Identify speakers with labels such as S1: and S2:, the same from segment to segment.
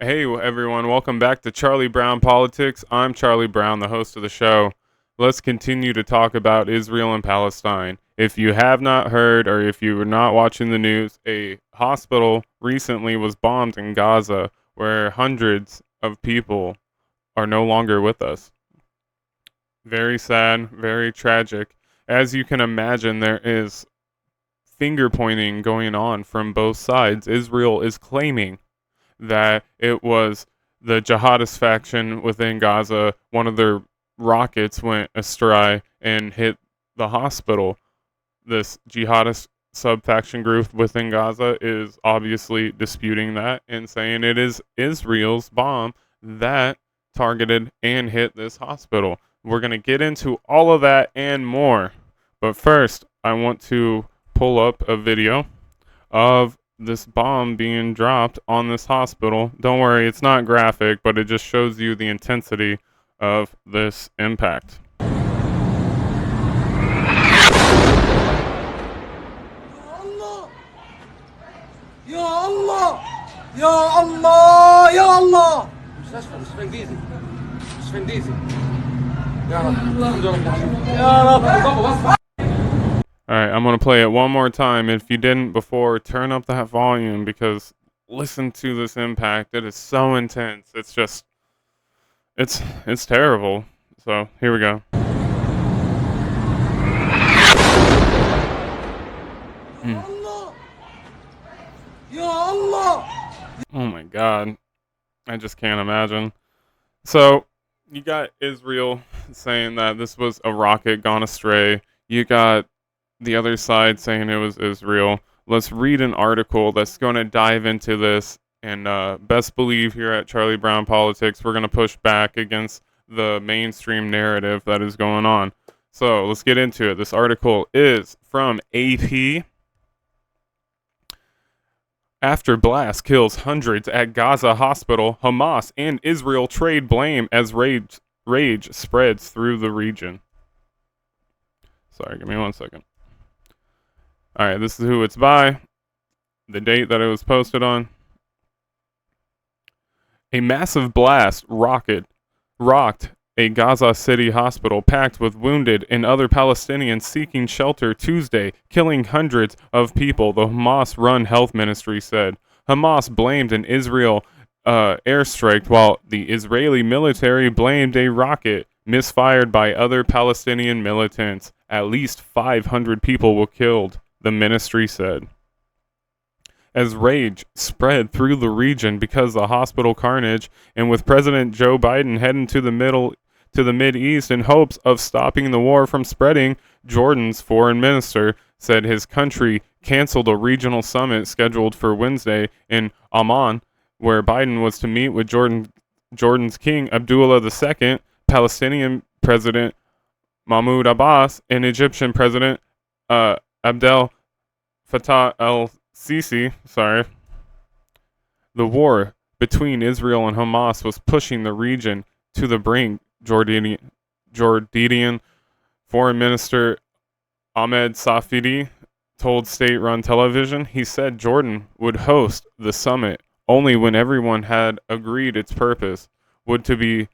S1: Hey everyone, welcome back to Charlie Brown Politics. I'm Charlie Brown, the host of the show. Let's continue to talk about Israel and Palestine. If you have not heard or if you were not watching the news, a hospital recently was bombed in Gaza where hundreds of people are no longer with us. Very sad, very tragic. As you can imagine, there is finger pointing going on from both sides. Israel is claiming that it was the jihadist faction within Gaza. One of their rockets went astray and hit the hospital. This jihadist sub-faction group within Gaza is obviously disputing that and saying it is Israel's bomb that targeted and hit this hospital. We're going to get into all of that and more. But first, I want to pull up a video of this bomb being dropped on this hospital. Don't worry, it's not graphic, but it just shows you the intensity of this impact.
S2: يا الله يا الله يا الله مستشفى انجليزي مستشفى انجليزي يا رب الحمد لله يا رب.
S1: Alright, I'm going to play it one more time. If you didn't before, turn up that volume because listen to this impact. It is so intense. It's just, it's terrible. So, here we go. Oh my god. I just can't imagine. So, you got Israel saying that this was a rocket gone astray. You got the other side saying it was Israel. Let's read an article that's going to dive into this. And best believe here at Charlie Brown Politics, we're going to push back against the mainstream narrative that is going on. So let's get into it. This article is from AP. After blast kills hundreds at Gaza Hospital, Hamas and Israel trade blame as rage spreads through the region. Sorry, give me 1 second. Alright, this is who it's by, the date that it was posted on. A massive blast rocked a Gaza City hospital packed with wounded and other Palestinians seeking shelter Tuesday, killing hundreds of people, the Hamas-run health ministry said. Hamas blamed an Israel airstrike while the Israeli military blamed a rocket misfired by other Palestinian militants. At least 500 people were killed, the ministry said. As rage spread through the region because of the hospital carnage, and with President Joe Biden heading to the Mideast in hopes of stopping the war from spreading, Jordan's foreign minister said his country canceled a regional summit scheduled for Wednesday in Amman, where Biden was to meet with Jordan's King Abdullah II, Palestinian President Mahmoud Abbas, and Egyptian President Abdel Fattah el-Sisi. The war between Israel and Hamas was pushing the region to the brink, Jordanian Foreign Minister Ahmed Safadi told state-run television. He said Jordan would host the summit only when everyone had agreed its purpose would to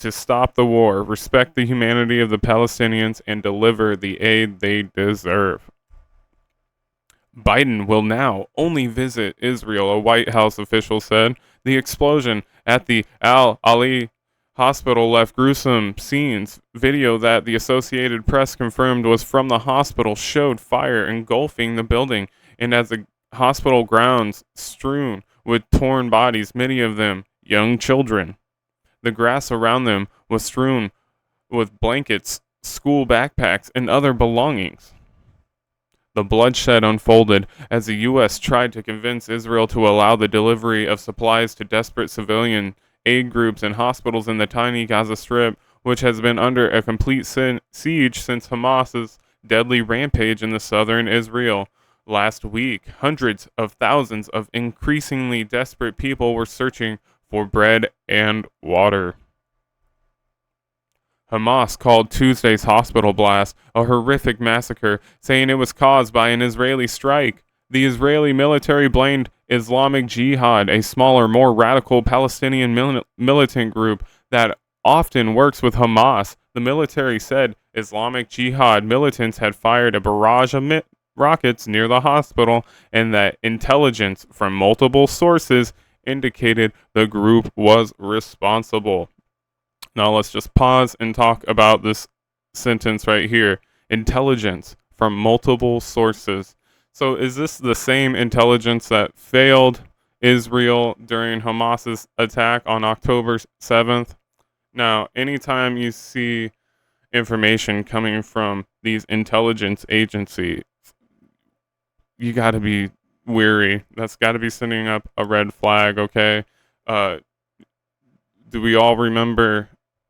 S1: stop the war, respect the humanity of the Palestinians, and deliver the aid they deserve. Biden will now only visit Israel, a White House official said. The explosion at the Al-Ali hospital left gruesome scenes. Video that the Associated Press confirmed was from the hospital showed fire engulfing the building, and as the hospital grounds strewn with torn bodies, many of them young children. The grass around them was strewn with blankets, school backpacks, and other belongings. The bloodshed unfolded as the U.S. tried to convince Israel to allow the delivery of supplies to desperate civilian aid groups and hospitals in the tiny Gaza Strip, which has been under a complete siege since Hamas's deadly rampage in the southern Israel. Last week, hundreds of thousands of increasingly desperate people were searching for bread and water. Hamas called Tuesday's hospital blast a horrific massacre, saying it was caused by an Israeli strike. The Israeli military blamed Islamic Jihad, a smaller, more radical Palestinian militant group that often works with Hamas. The military said Islamic Jihad militants had fired a barrage of rockets near the hospital, and that intelligence from multiple sources indicated the group was responsible. Now let's just pause and talk about this sentence right here. Intelligence from multiple sources. So is this the same intelligence that failed Israel during Hamas's attack on October 7th? Now, anytime you see information coming from these intelligence agencies, you got to be weary. That's got to be sending up a red flag, okay? Do we all remember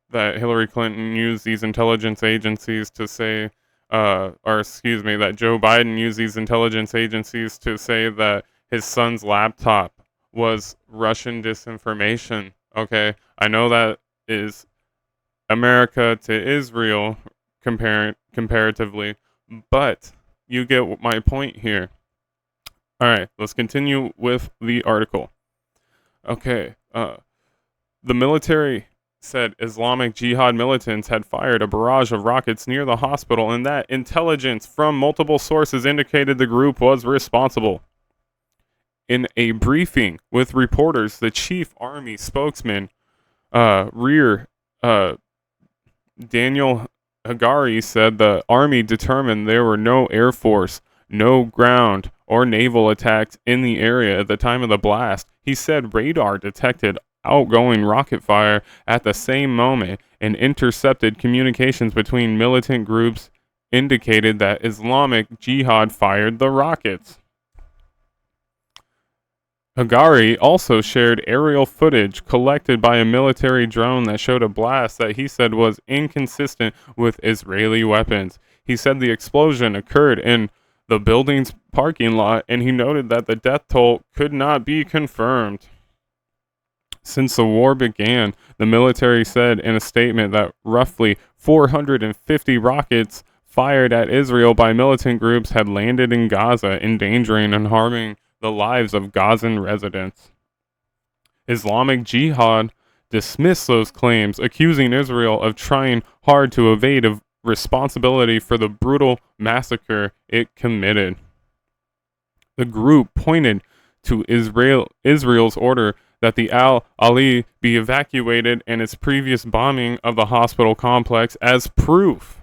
S1: that Hillary Clinton used these intelligence agencies to say, that Joe Biden used these intelligence agencies to say that his son's laptop was Russian disinformation? Okay, I know that is America to Israel comparatively, but you get my point here. All right, let's continue with the article. Okay, the military said Islamic Jihad militants had fired a barrage of rockets near the hospital, and that intelligence from multiple sources indicated the group was responsible. In a briefing with reporters, the chief army spokesman, Rear Daniel Hagari, said the army determined there were no air force, no ground or naval attacks in the area at the time of the blast. He said radar detected outgoing rocket fire at the same moment, and intercepted communications between militant groups indicated that Islamic Jihad fired the rockets. Hagari also shared aerial footage collected by a military drone that showed a blast that he said was inconsistent with Israeli weapons. He said the explosion occurred in the building's parking lot, and he noted that the death toll could not be confirmed. Since the war began, the military said in a statement that roughly 450 rockets fired at Israel by militant groups had landed in Gaza, endangering and harming the lives of Gazan residents. Islamic Jihad dismissed those claims, accusing Israel of trying hard to evade responsibility for the brutal massacre it committed. The group pointed to Israel's order that the Al-Ali be evacuated and its previous bombing of the hospital complex as proof.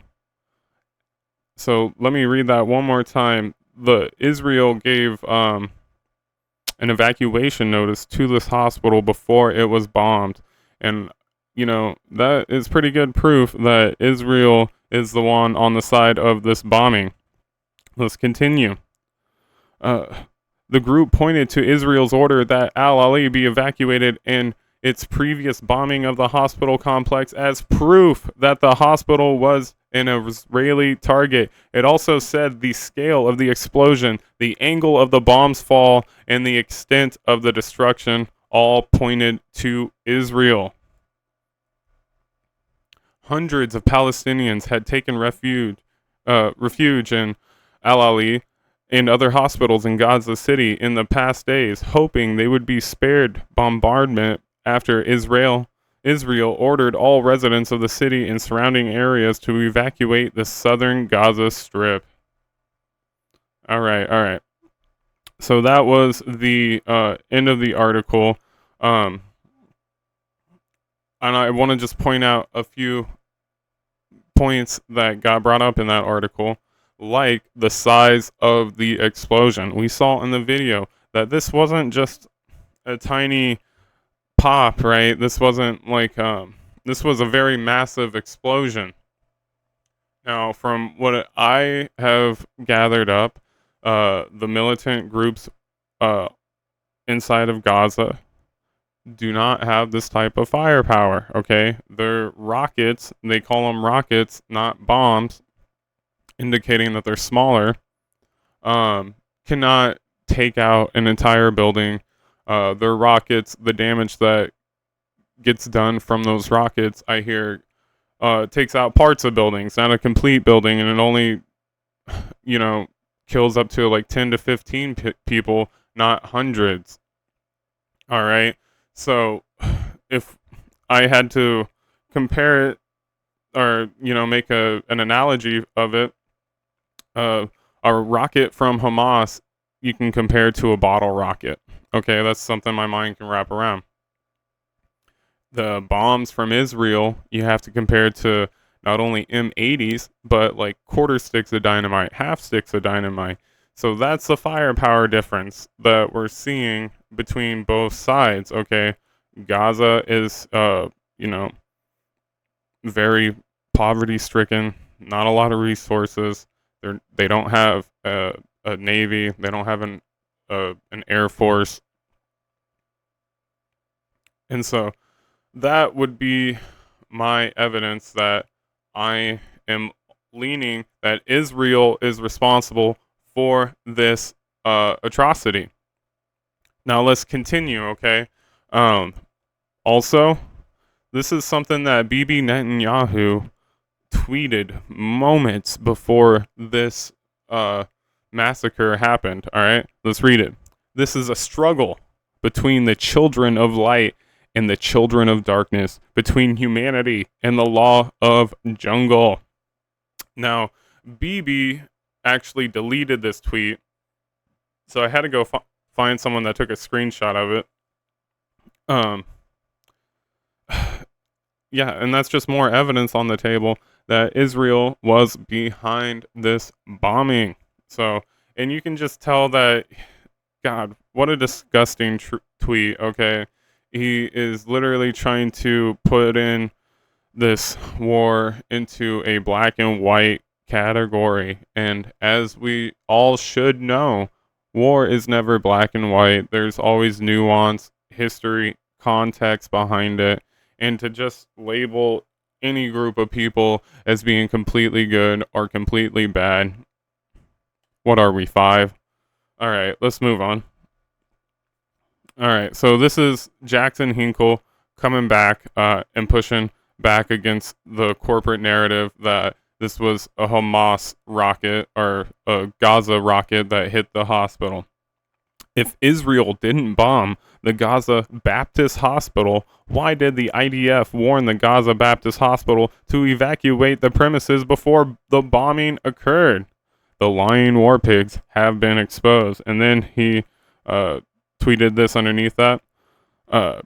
S1: So let me read that one more time. Israel gave an evacuation notice to this hospital before it was bombed. And, that is pretty good proof that Israel is the one on the side of this bombing. Let's continue. The group pointed to Israel's order that Al-Ali be evacuated and its previous bombing of the hospital complex as proof that the hospital was an Israeli target. It also said the scale of the explosion, the angle of the bomb's fall, and the extent of the destruction all pointed to Israel. Hundreds of Palestinians had taken refuge in Al-Ali and other hospitals in Gaza City in the past days, hoping they would be spared bombardment after Israel ordered all residents of the city and surrounding areas to evacuate the southern Gaza Strip. All right. So that was the end of the article. And I want to just point out a few points that got brought up in that article, like the size of the explosion. We saw in the video that this wasn't just a tiny pop, right? This wasn't like this was a very massive explosion. Now, from what I have gathered up, the militant groups inside of Gaza do not have this type of firepower, okay? They're rockets. They call them rockets, not bombs, indicating that they're smaller, cannot take out an entire building. Their rockets, the damage that gets done from those rockets, I hear, takes out parts of buildings, not a complete building, and it only, kills up to like 10 to 15 people, not hundreds. All right. So if I had to compare it, or make an analogy of it, a rocket from Hamas you can compare to a bottle rocket. Okay, that's something my mind can wrap around. The bombs from Israel you have to compare to not only M80s but like quarter sticks of dynamite, half sticks of dynamite. So that's the firepower difference that we're seeing between both sides. Okay, Gaza is very poverty stricken, not a lot of resources. They don't have a navy, they don't have an air force, and so that would be my evidence that I am leaning that Israel is responsible for this atrocity. Now let's continue, okay? Um, Also, this is something that Bibi Netanyahu tweeted moments before this massacre happened. All right, let's read it. This is a struggle between the children of light and the children of darkness, between humanity and the law of jungle. Now, Bibi actually deleted this tweet, so I had to go find someone that took a screenshot of it. Um, yeah, and that's just more evidence on the table that Israel was behind this bombing. So, and you can just tell that, God, what a disgusting tweet, okay? He is literally trying to put in this war into a black and white category. And as we all should know, war is never black and white. There's always nuance, history, context behind it. And to just label any group of people as being completely good or completely bad, what are we, 5? All right, let's move on. All right, so this is Jackson Hinkle coming back and pushing back against the corporate narrative that this was a Hamas rocket or a Gaza rocket that hit the hospital. If Israel didn't bomb the Gaza Baptist Hospital, why did the IDF warn the Gaza Baptist Hospital to evacuate the premises before the bombing occurred? The lying war pigs have been exposed. And then he tweeted this underneath that.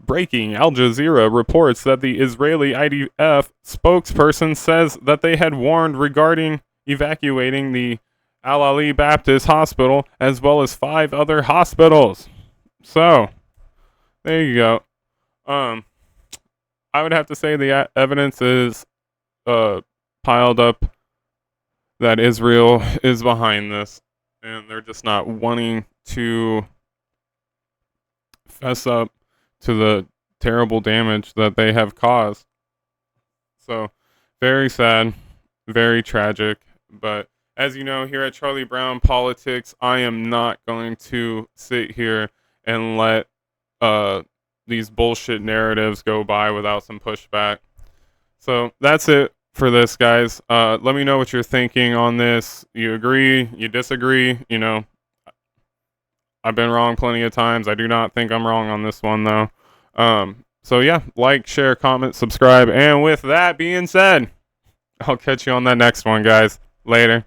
S1: Breaking, Al Jazeera reports that the Israeli IDF spokesperson says that they had warned regarding evacuating the Al-Ali Baptist Hospital as well as 5 other hospitals. So, there you go. I would have to say the evidence is piled up that Israel is behind this, and they're just not wanting to fess up to the terrible damage that they have caused. So, very sad, very tragic, but as you know, here at Charlie Brown Politics, I am not going to sit here and let these bullshit narratives go by without some pushback. So that's it for this, guys. Let me know what you're thinking on this. You agree? You disagree? I've been wrong plenty of times. I do not think I'm wrong on this one, though. So yeah, like, share, comment, subscribe. And with that being said, I'll catch you on that next one, guys. Later.